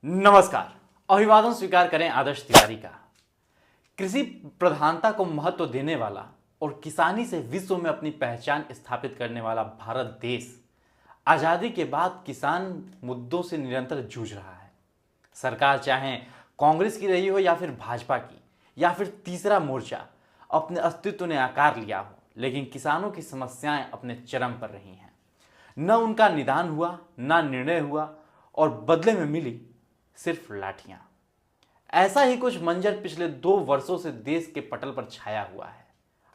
नमस्कार। अभिवादन स्वीकार करें आदर्श तिवारी का। कृषि प्रधानता को महत्व देने वाला और किसानी से विश्व में अपनी पहचान स्थापित करने वाला भारत देश आजादी के बाद किसान मुद्दों से निरंतर जूझ रहा है। सरकार चाहे कांग्रेस की रही हो या फिर भाजपा की या फिर तीसरा मोर्चा, अपने अस्तित्व ने आकार लिया हो, लेकिन किसानों की समस्याएं अपने चरम पर रही हैं। न उनका निदान हुआ, न निर्णय हुआ और बदले में मिली सिर्फ लाठियां। ऐसा ही कुछ मंजर पिछले 2 वर्षों से देश के पटल पर छाया हुआ है।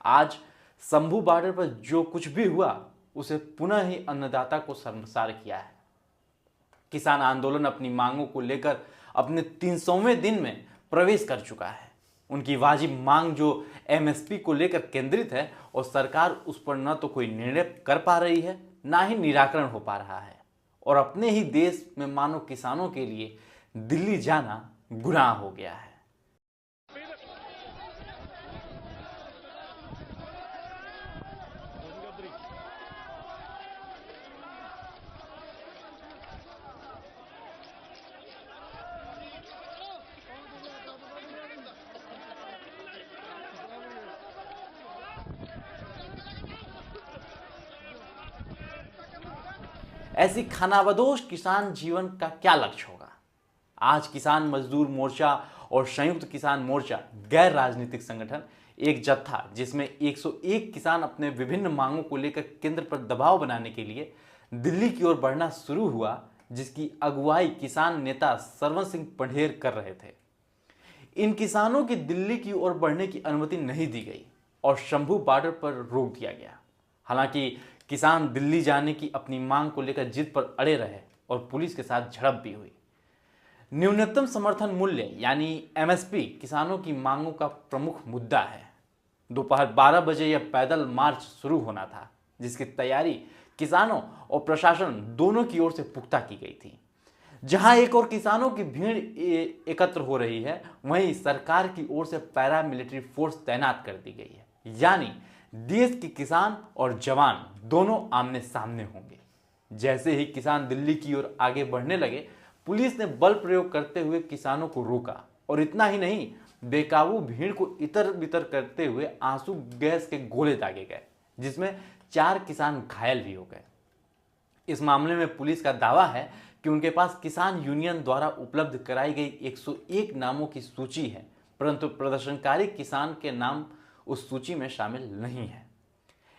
आज शंभू बॉर्डर पर जो कुछ भी हुआ उसे पुनः ही अन्नदाता को शर्मसार किया है। किसान आंदोलन अपनी मांगों को लेकर अपने 300वें दिन में प्रवेश कर चुका है। उनकी वाजिब मांग जो एमएसपी को लेकर केंद्रित है और सरकार उस पर न तो कोई निर्णय कर पा रही है, ना ही निराकरण हो पा रहा है। और अपने ही देश में मानो किसानों के लिए दिल्ली जाना गुनाह हो गया है। ऐसी खानाबदोश किसान जीवन का क्या लक्ष्य होगा? आज किसान मजदूर मोर्चा और संयुक्त किसान मोर्चा गैर राजनीतिक संगठन एक जत्था जिसमें 101 किसान अपने विभिन्न मांगों को लेकर केंद्र पर दबाव बनाने के लिए दिल्ली की ओर बढ़ना शुरू हुआ, जिसकी अगुवाई किसान नेता सरवन सिंह पढ़ेर कर रहे थे। इन किसानों की दिल्ली की ओर बढ़ने की अनुमति नहीं दी गई और शंभू बॉर्डर पर रोक दिया गया। हालांकि किसान दिल्ली जाने की अपनी मांग को लेकर जिद पर अड़े रहे और पुलिस के साथ झड़प भी हुई। न्यूनतम समर्थन मूल्य यानी एमएसपी किसानों की मांगों का प्रमुख मुद्दा है। दोपहर 12 बजे यह पैदल मार्च शुरू होना था, जिसकी तैयारी किसानों और प्रशासन दोनों की ओर से पुख्ता की गई थी। जहां एक और किसानों की भीड़ एकत्र हो रही है, वहीं सरकार की ओर से पैरामिलिट्री फोर्स तैनात कर दी गई है। यानी देश के किसान और जवान दोनों आमने सामने होंगे। जैसे ही किसान दिल्ली की ओर आगे बढ़ने लगे, पुलिस ने बल प्रयोग करते हुए किसानों को रोका और इतना ही नहीं, बेकाबू भीड़ को इतर बितर करते हुए आंसू गैस के गोले दागे गए, जिसमें 4 किसान घायल भी हो गए। इस मामले में पुलिस का दावा है कि उनके पास किसान यूनियन द्वारा उपलब्ध कराई गई 101 नामों की सूची है, परंतु प्रदर्शनकारी किसान के नाम उस सूची में शामिल नहीं है।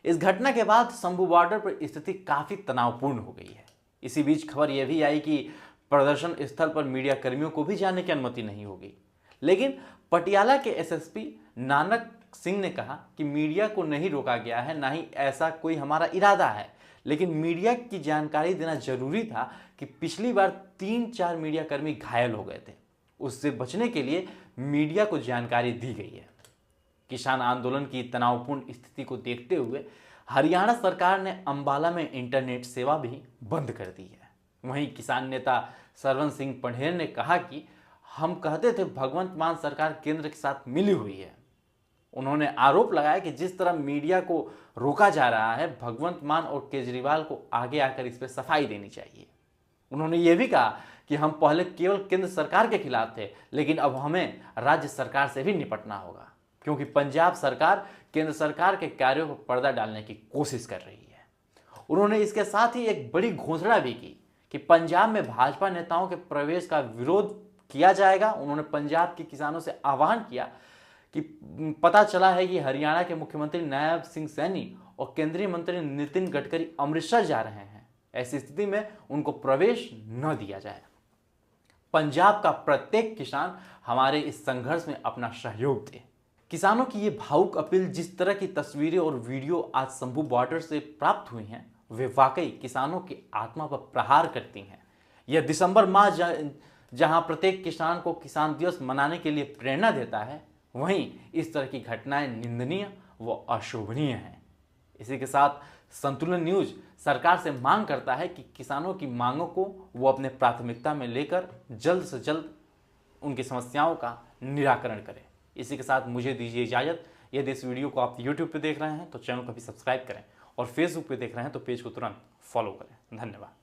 इस घटना के बाद शंभू बॉर्डर पर स्थिति काफी तनावपूर्ण हो गई है। इसी बीच खबर यह भी आई कि प्रदर्शन स्थल पर मीडिया कर्मियों को भी जाने की अनुमति नहीं होगी। लेकिन पटियाला के एसएसपी नानक सिंह ने कहा कि मीडिया को नहीं रोका गया है, ना ही ऐसा कोई हमारा इरादा है, लेकिन मीडिया की जानकारी देना जरूरी था कि पिछली बार 3-4 मीडिया कर्मी घायल हो गए थे। उससे बचने के लिए मीडिया को जानकारी दी गई है। किसान आंदोलन की तनावपूर्ण स्थिति को देखते हुए हरियाणा सरकार ने अंबाला में इंटरनेट सेवा भी बंद कर दी है। वहीं किसान नेता सरवन सिंह पढ़ेर ने कहा कि हम कहते थे भगवंत मान सरकार केंद्र के साथ मिली हुई है। उन्होंने आरोप लगाया कि जिस तरह मीडिया को रोका जा रहा है, भगवंत मान और केजरीवाल को आगे आकर इस पर सफाई देनी चाहिए। उन्होंने ये भी कहा कि हम पहले केवल केंद्र सरकार के खिलाफ थे, लेकिन अब हमें राज्य सरकार से भी निपटना होगा, क्योंकि पंजाब सरकार केंद्र सरकार के कार्यों पर पर्दा डालने की कोशिश कर रही है। उन्होंने इसके साथ ही एक बड़ी घोषणा भी की कि पंजाब में भाजपा नेताओं के प्रवेश का विरोध किया जाएगा। उन्होंने पंजाब के किसानों से आह्वान किया कि पता चला है कि हरियाणा के मुख्यमंत्री नायब सिंह सैनी और केंद्रीय मंत्री नितिन गडकरी अमृतसर जा रहे हैं। ऐसी स्थिति में उनको प्रवेश न दिया जाए। पंजाब का प्रत्येक किसान हमारे इस संघर्ष में अपना सहयोग दे। किसानों की ये भावुक अपील, जिस तरह की तस्वीरें और वीडियो आज शंभू बॉर्डर से प्राप्त हुई हैं, वे वाकई किसानों की आत्मा पर प्रहार करती हैं। यह दिसंबर माह जहां प्रत्येक किसान को किसान दिवस मनाने के लिए प्रेरणा देता है, वहीं इस तरह की घटनाएं निंदनीय व अशोभनीय हैं। इसी के साथ संतुलन न्यूज सरकार से मांग करता है कि किसानों की मांगों को वो अपने प्राथमिकता में लेकर जल्द से जल्द उनकी समस्याओं का निराकरण करे। इसी के साथ मुझे दीजिए इजाजत। यदि इस वीडियो को आप यूट्यूब पे देख रहे हैं तो चैनल को भी सब्सक्राइब करें और फेसबुक पे देख रहे हैं तो पेज को तुरंत फॉलो करें। धन्यवाद।